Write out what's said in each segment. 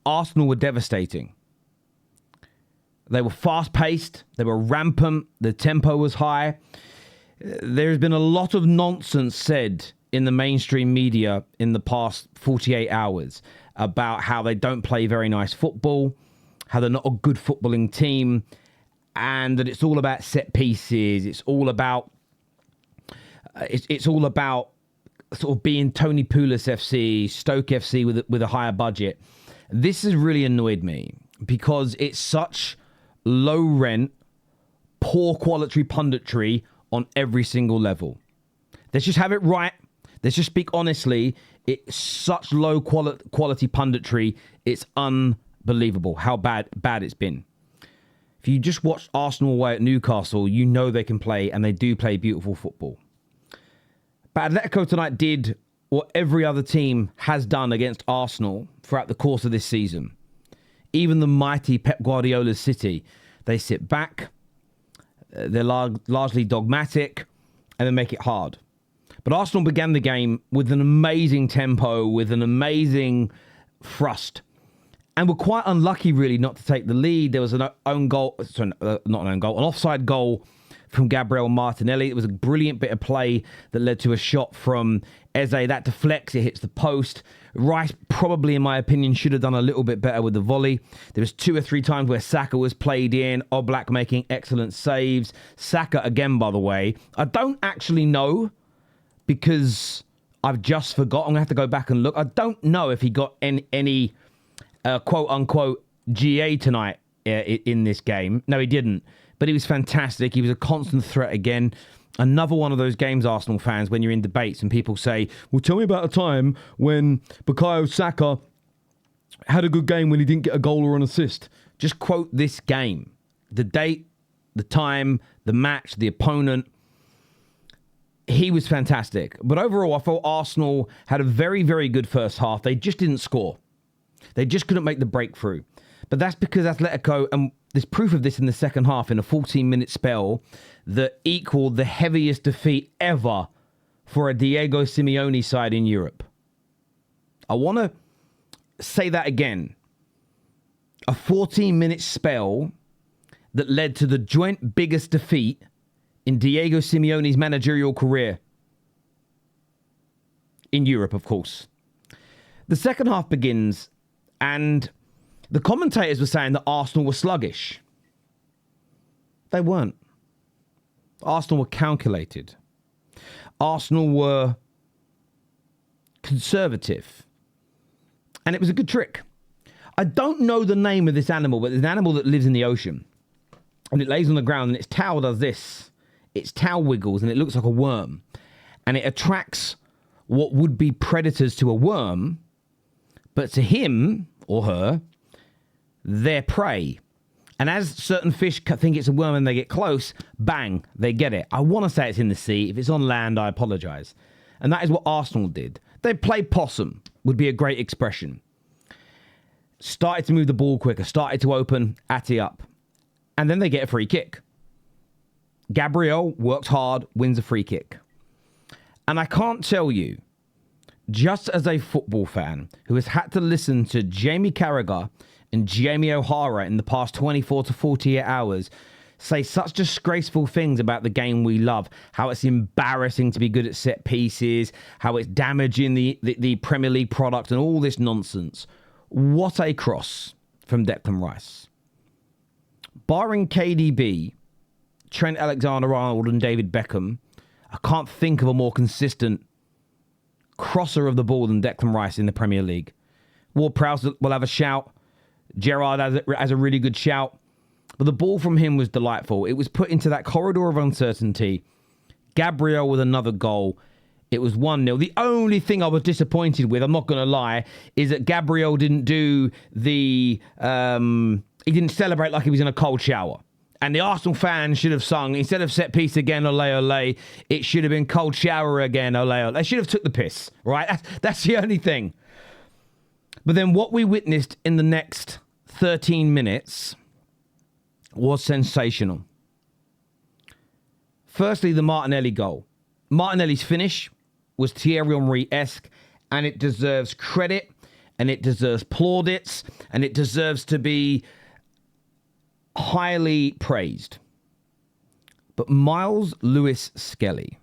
Arsenal were devastating. They were fast-paced. They were rampant. The tempo was high. There's been a lot of nonsense said in the mainstream media in the past 48 hours about how they don't play very nice football, how they're not a good footballing team, and that it's all about set pieces. It's all about sort of being Tony Pulis FC, Stoke FC with a higher budget. This has really annoyed me because it's such low rent, poor quality punditry on every single level. Let's just have it right. Let's just speak honestly. It's such low quality punditry. It's unbelievable how bad it's been. If you just watch Arsenal away at Newcastle, you know they can play, and they do play beautiful football. But Atletico tonight did what every other team has done against Arsenal throughout the course of this season. Even the mighty Pep Guardiola's City, they sit back, they're largely dogmatic, and they make it hard. But Arsenal began the game with an amazing tempo, with an amazing thrust, and were quite unlucky, really, not to take the lead. There was an own goal, sorry, not an own goal, an offside goal from Gabriel Martinelli. It was a brilliant bit of play that led to a shot from Eze. That deflects, it hits the post. Rice probably, in my opinion, should have done a little bit better with the volley. There was 2 or 3 times where Saka was played in, Oblak making excellent saves. Saka, again, by the way, I don't actually know because I've just forgot. I'm going to have to go back and look. I don't know if he got any quote-unquote GA tonight in this game. No, he didn't. But he was fantastic. He was a constant threat again. Another one of those games, Arsenal fans, when you're in debates and people say, well, tell me about a time when Bukayo Saka had a good game when he didn't get a goal or an assist. Just quote this game. The date, the time, the match, the opponent. He was fantastic. But overall, I thought Arsenal had a very, very good first half. They just didn't score. They just couldn't make the breakthrough. But that's because Atletico, and there's proof of this in the second half, in a 14-minute spell that equaled the heaviest defeat ever for a Diego Simeone side in Europe. I want to say that again. A 14-minute spell that led to the joint biggest defeat in Diego Simeone's managerial career. In Europe, of course. The second half begins, and the commentators were saying that Arsenal were sluggish. They weren't. Arsenal were calculated. Arsenal were conservative. And it was a good trick. I don't know the name of this animal, but there's an animal that lives in the ocean. And it lays on the ground, and its tail does this. Its tail wiggles, and it looks like a worm. And it attracts what would be predators to a worm, but to him or her, they're prey. And as certain fish think it's a worm and they get close, bang, they get it. I want to say it's in the sea. If it's on land, I apologise. And that is what Arsenal did. They played possum, would be a great expression. Started to move the ball quicker, started to open Ati up. And then they get a free kick. Gabriel works hard, wins a free kick. And I can't tell you, just as a football fan who has had to listen to Jamie Carragher and Jamie O'Hara in the past 24 to 48 hours say such disgraceful things about the game we love, how it's embarrassing to be good at set pieces, how it's damaging the Premier League product and all this nonsense. What a cross from Declan Rice. Barring KDB, Trent Alexander-Arnold and David Beckham, I can't think of a more consistent crosser of the ball than Declan Rice in the Premier League. Ward-Prowse will have a shout. Gerrard has a really good shout. But the ball from him was delightful. It was put into that corridor of uncertainty. Gabriel with another goal. It was 1-0. The only thing I was disappointed with, I'm not going to lie, is that Gabriel didn't do the... he didn't celebrate like he was in a cold shower. And the Arsenal fans should have sung, instead of set piece again, ole, ole, it should have been cold shower again, ole, ole. They should have took the piss, right? That's the only thing. But then what we witnessed in the next 13 minutes was sensational. Firstly, the Martinelli goal. Martinelli's finish was Thierry Henry-esque, and it deserves credit and it deserves plaudits, and it deserves to be highly praised. But Miles Lewis Skelly,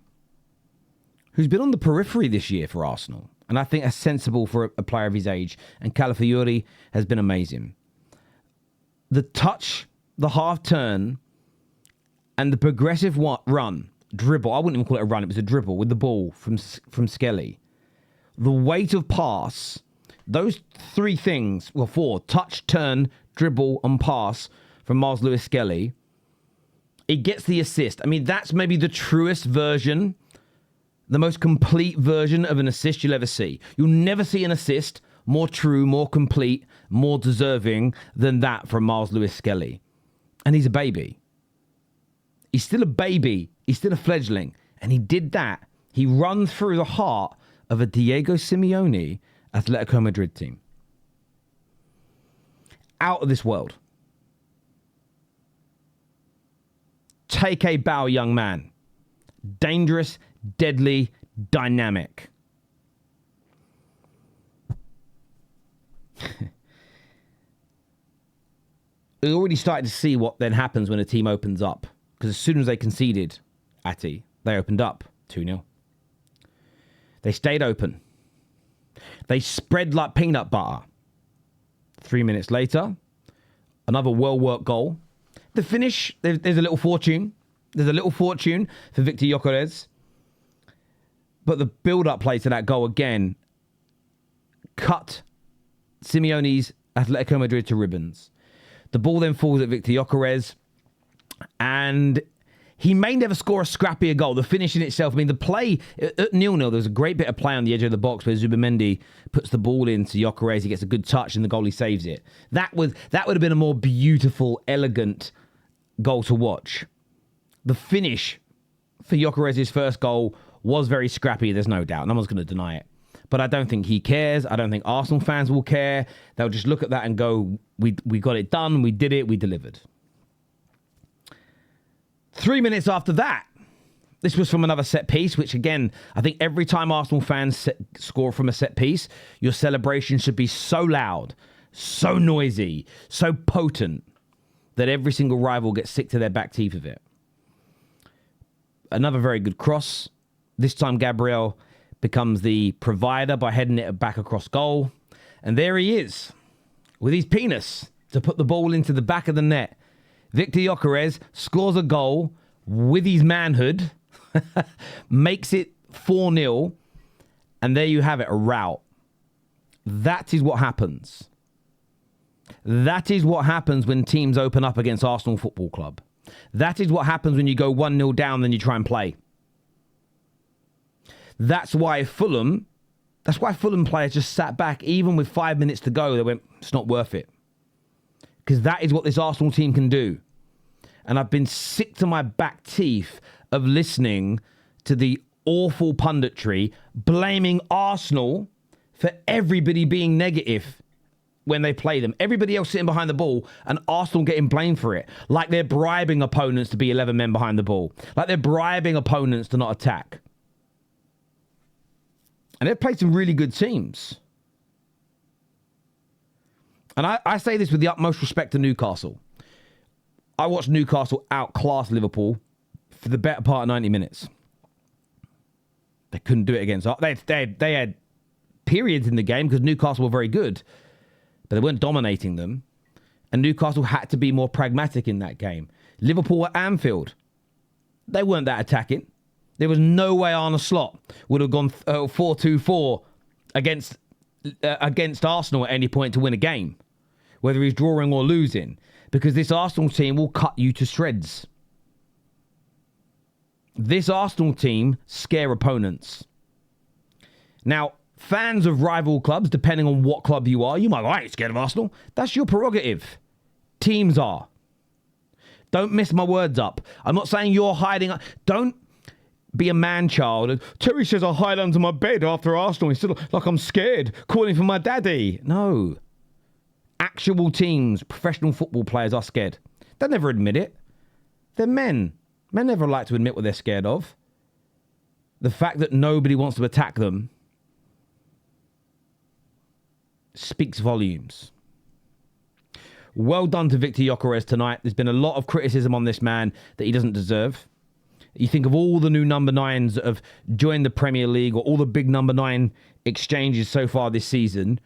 who's been on the periphery this year for Arsenal, and I think that's sensible for a player of his age, and Calafiori has been amazing. The touch, the half turn, and the progressive dribble, I wouldn't even call it a run, it was a dribble with the ball from Skelly. The weight of pass, those three things, well, four, touch, turn, dribble, and pass from Miles Lewis Skelly, it gets the assist. I mean, that's maybe the truest version, the most complete version of an assist you'll ever see. You'll never see an assist more true, more complete, more deserving than that from Miles Lewis Skelly. And he's a baby. He's still a baby. He's still a fledgling. And he did that. He run through the heart of a Diego Simeone Atletico Madrid team. Out of this world. Take a bow, young man. Dangerous, deadly, dynamic. We already started to see what then happens when a team opens up. Because as soon as they conceded, they opened up 2-0. They stayed open. They spread like peanut butter. 3 minutes later, another well-worked goal. The finish, there's a little fortune. There's a little fortune for Victor Gyökeres. But the build-up play to that goal again cut Simeone's Atletico Madrid to ribbons. The ball then falls at Victor Gyökeres, and he may never score a scrappier goal. The finish in itself, I mean, the play at 0-0, there was a great bit of play on the edge of the box where Zubimendi puts the ball into Gyökeres. He gets a good touch, and the goalie saves it. That would have been a more beautiful, elegant goal to watch. The finish for Gyökeres' first goal was very scrappy, there's no doubt. No one's going to deny it. But I don't think he cares. I don't think Arsenal fans will care. They'll just look at that and go, we got it done, we did it, we delivered. 3 minutes after that, this was from another set piece, which again, I think every time Arsenal fans score from a set piece, your celebration should be so loud, so noisy, so potent that every single rival gets sick to their back teeth of it. Another very good cross. This time Gabriel becomes the provider by heading it back across goal. And there he is, with his penis to put the ball into the back of the net. Victor Gyökeres scores a goal with his manhood, makes it 4-0, and there you have it, a rout. That is what happens. That is what happens when teams open up against Arsenal Football Club. That is what happens when you go 1-0 down, then you try and play. That's why Fulham players just sat back, even with 5 minutes to go. They went, it's not worth it. Because that is what this Arsenal team can do. And I've been sick to my back teeth of listening to the awful punditry blaming Arsenal for everybody being negative when they play them. Everybody else sitting behind the ball and Arsenal getting blamed for it. Like they're bribing opponents to be 11 men behind the ball. Like they're bribing opponents to not attack. And they've played some really good teams. And I say this with the utmost respect to Newcastle. I watched Newcastle outclass Liverpool for the better part of 90 minutes. They couldn't do it against us. They had periods in the game because Newcastle were very good, but they weren't dominating them. And Newcastle had to be more pragmatic in that game. Liverpool at Anfield, they weren't that attacking. There was no way Arne Slot would have gone 4-2-4 against Arsenal at any point to win a game, whether he's drawing or losing, because this Arsenal team will cut you to shreds. This Arsenal team scare opponents. Now, fans of rival clubs, depending on what club you are, you might go, I ain't scared of Arsenal. That's your prerogative. Teams are. Don't miss my words up. I'm not saying you're hiding. Don't be a man-child. Terry says I hide under my bed after Arsenal. Instead of like I'm scared, calling for my daddy. No. Actual teams, professional football players are scared. They never admit it. They're men. Men never like to admit what they're scared of. The fact that nobody wants to attack them speaks volumes. Well done to Victor Gyökeres tonight. There's been a lot of criticism on this man that he doesn't deserve. You think of all the new number 9s that have joined the Premier League or all the big number 9 exchanges so far this season.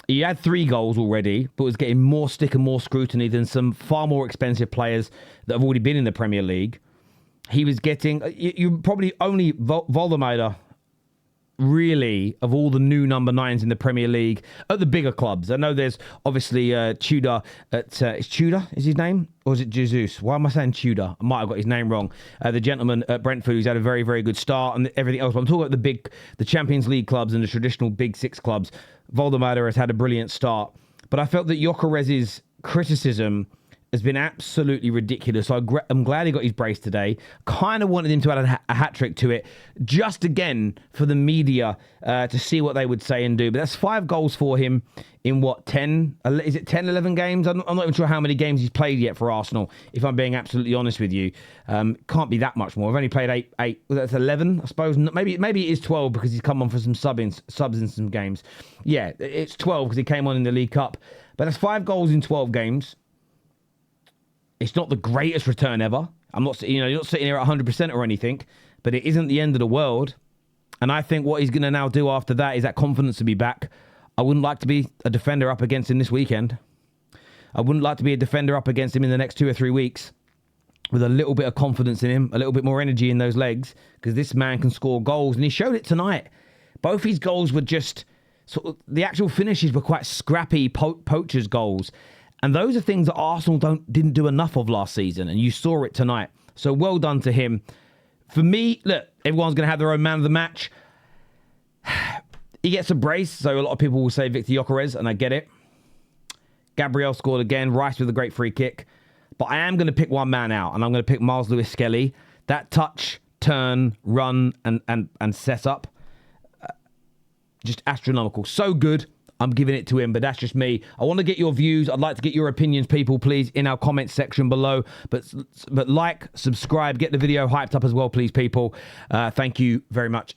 He had 3 goals already, but was getting more stick and more scrutiny than some far more expensive players that have already been in the Premier League. He was getting... You probably only Voldemade, really, of all the new number 9s in the Premier League at the bigger clubs. I know there's obviously Tudor at... is Tudor is his name? Or is it Jesus? Why am I saying Tudor? I might have got his name wrong. The gentleman at Brentford who's had a very, very good start and everything else. But I'm talking about the Champions League clubs and the traditional Big Six clubs. Voldemade has had a brilliant start. But I felt that Gyökeres' criticism has been absolutely ridiculous. So I'm glad he got his brace today. Kind of wanted him to add a hat-trick to it, just again for the media to see what they would say and do. But that's 5 goals for him in what, 10? Is it 10, 11 games? I'm not even sure how many games he's played yet for Arsenal, if I'm being absolutely honest with you. Can't be that much more. I've only played 8. Well, that's 11, I suppose. Maybe it is 12 because he's come on for some subs in some games. Yeah, it's 12 because he came on in the League Cup. But that's 5 goals in 12 games. It's not the greatest return ever. I'm not, you're not sitting here at 100% or anything, but it isn't the end of the world. And I think what he's going to now do after that is that confidence to be back. I wouldn't like to be a defender up against him this weekend. I wouldn't like to be a defender up against him in the next 2 or 3 weeks with a little bit of confidence in him, a little bit more energy in those legs, because this man can score goals. And he showed it tonight. Both his goals were just, sort of, the actual finishes were quite scrappy poachers' goals. And those are things that Arsenal didn't do enough of last season. And you saw it tonight. So well done to him. For me, look, everyone's going to have their own man of the match. He gets a brace. So a lot of people will say Victor Gyökeres, and I get it. Gabriel scored again. Rice with a great free kick. But I am going to pick one man out. And I'm going to pick Miles Lewis-Skelly. That touch, turn, run, and set up. Just astronomical. So good. I'm giving it to him, but that's just me. I want to get your views. I'd like to get your opinions, people, please, in our comments section below. But like, subscribe, get the video hyped up as well, please, people. Thank you very much.